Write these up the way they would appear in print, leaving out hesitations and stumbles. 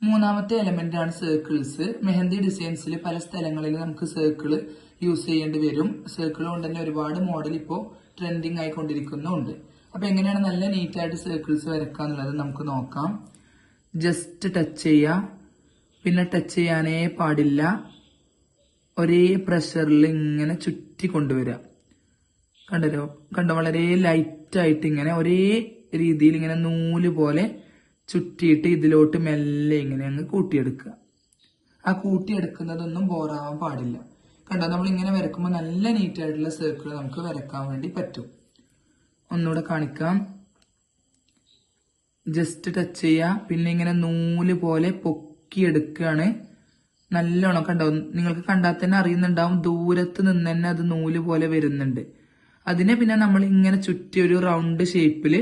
മൂന്നാമത്തെ എലമെന്റ് ആണ് സർക്കിൾസ്. മെഹന്തി ഡിസൈൻസിൽ പല സ്ഥലങ്ങളിൽ നമുക്ക് സർക്കിൾ യൂസ് ചെയ്യേണ്ടി വരും. സർക്കിൾ കൊണ്ട് തന്നെ ഒരുപാട് മോഡൽ ഇപ്പോൾ ട്രെൻഡിങ് ആയിക്കൊണ്ടിരിക്കുന്നുണ്ട്. അപ്പൊ എങ്ങനെയാണ് നല്ല നീറ്റായിട്ട് സർക്കിൾസ് വരക്കാന്നുള്ളത് നമുക്ക് നോക്കാം. ജസ്റ്റ് ടച്ച് ചെയ്യുക, പിന്നെ ടച്ച് ചെയ്യാനേ പാടില്ല. ഒരേ പ്രഷറിൽ ഇങ്ങനെ ചുറ്റി കൊണ്ടുവരിക. കണ്ടോ, വളരെ ലൈറ്റായിട്ട് ഇങ്ങനെ ഒരേ രീതിയിൽ ഇങ്ങനെ നൂല് പോലെ ചുറ്റിയിട്ട് ഇതിലോട്ട് മെല്ലെ ഇങ്ങനെ അങ്ങ് കൂട്ടിയെടുക്കുക. ആ കൂട്ടിയെടുക്കുന്നതൊന്നും ബോറാവാൻ പാടില്ല. കണ്ടോ, നമ്മൾ ഇങ്ങനെ വരക്കുമ്പോൾ നല്ല നീറ്റായിട്ടുള്ള സർക്കിൾ നമുക്ക് വരക്കാൻ വേണ്ടി പറ്റും. ഒന്നുകൂടെ കാണിക്കാം. ജസ്റ്റ് ടച്ച് ചെയ്യുക, പിന്നെ ഇങ്ങനെ നൂല് പോലെ പൊക്കിയെടുക്കുകയാണ്. നല്ലോണം കണ്ടോ, നിങ്ങൾക്ക് കണ്ടാൽ തന്നെ അറിയുന്നുണ്ടാവും, ദൂരത്ത് നിന്ന് തന്നെ അത് നൂല് പോലെ വരുന്നുണ്ട്. അതിനെ പിന്നെ നമ്മൾ ഇങ്ങനെ ചുറ്റി ഒരു റൗണ്ട് ഷേപ്പില്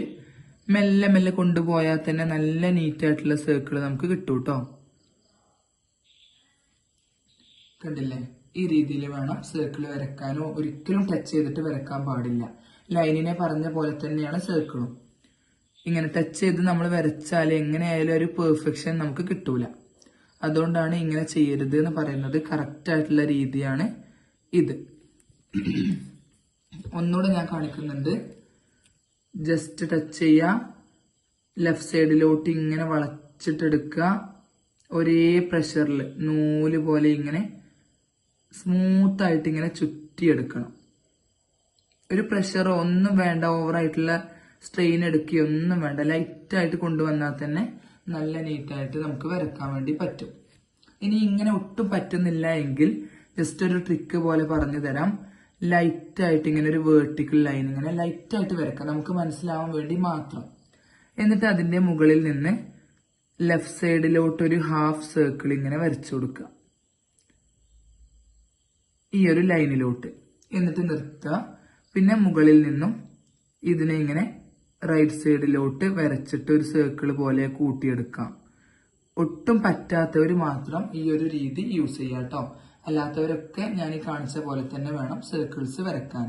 മെല്ലെ മെല്ലെ കൊണ്ടുപോയാൽ തന്നെ നല്ല നീറ്റായിട്ടുള്ള സർക്കിൾ നമുക്ക് കിട്ടും കേട്ടോ. കണ്ടില്ലേ, ഈ രീതിയിൽ വേണം സർക്കിൾ വരക്കാനോ. ഒരിക്കലും ടച്ച് ചെയ്തിട്ട് വരക്കാൻ പാടില്ല. ലൈനിനെ പറഞ്ഞ പോലെ തന്നെയാണ് സർക്കിളും. ഇങ്ങനെ ടച്ച് ചെയ്ത് നമ്മൾ വരച്ചാൽ എങ്ങനെയായാലും ഒരു പെർഫെക്ഷൻ നമുക്ക് കിട്ടൂല. അതുകൊണ്ടാണ് ഇങ്ങനെ ചെയ്യരുത് എന്ന് പറയുന്നത്. കറക്റ്റ് ആയിട്ടുള്ള രീതിയാണ് ഇത്. ഒന്നുകൂടെ ഞാൻ കാണിക്കുന്നുണ്ട്. ജസ്റ്റ് ടച്ച് ചെയ്യുക, ലെഫ്റ്റ് സൈഡിലോട്ട് ഇങ്ങനെ വളച്ചിട്ടെടുക്കുക. ഒരേ പ്രഷറിൽ നൂല് പോലെ ഇങ്ങനെ സ്മൂത്ത് ആയിട്ട് ഇങ്ങനെ ചുറ്റിയെടുക്കണം. ഒരു പ്രഷറോ ഒന്നും വേണ്ട, ഓവറായിട്ടുള്ള സ്ട്രെയിൻ എടുക്കുകയൊന്നും വേണ്ട. ലൈറ്റായിട്ട് കൊണ്ടുവന്നാൽ തന്നെ നല്ല നീറ്റായിട്ട് നമുക്ക് വരക്കാൻ വേണ്ടി പറ്റും. ഇനി ഇങ്ങനെ ഒട്ടും പറ്റുന്നില്ല എങ്കിൽ ജസ്റ്റ് ഒരു ട്രിക്ക് പോലെ പറഞ്ഞു തരാം. ലൈറ്റായിട്ട് ഇങ്ങനെ ഒരു വേർട്ടിക്കൽ ലൈൻ ഇങ്ങനെ ലൈറ്റായിട്ട് വരക്കാം, നമുക്ക് മനസ്സിലാവാൻ വേണ്ടി മാത്രം. എന്നിട്ട് അതിന്റെ മുകളിൽ നിന്ന് ലെഫ്റ്റ് സൈഡിലോട്ട് ഒരു ഹാഫ് സർക്കിൾ ഇങ്ങനെ വരച്ചു കൊടുക്കുക, ഈ ഒരു ലൈനിലോട്ട്. എന്നിട്ട് നിർത്തുക. പിന്നെ മുകളിൽ നിന്നും ഇതിനെ ഇങ്ങനെ റൈറ്റ് സൈഡിലോട്ട് വരച്ചിട്ട് ഒരു സർക്കിൾ പോലെ കൂട്ടിയെടുക്കാം. ഒട്ടും പറ്റാത്തവർ മാത്രം ഈ ഒരു രീതി യൂസ് ചെയ്യാം കേട്ടോ. അല്ലാത്തവരൊക്കെ ഞാൻ ഈ കാണിച്ച പോലെ തന്നെ വേണം സർക്കിൾസ് വരക്കാൻ.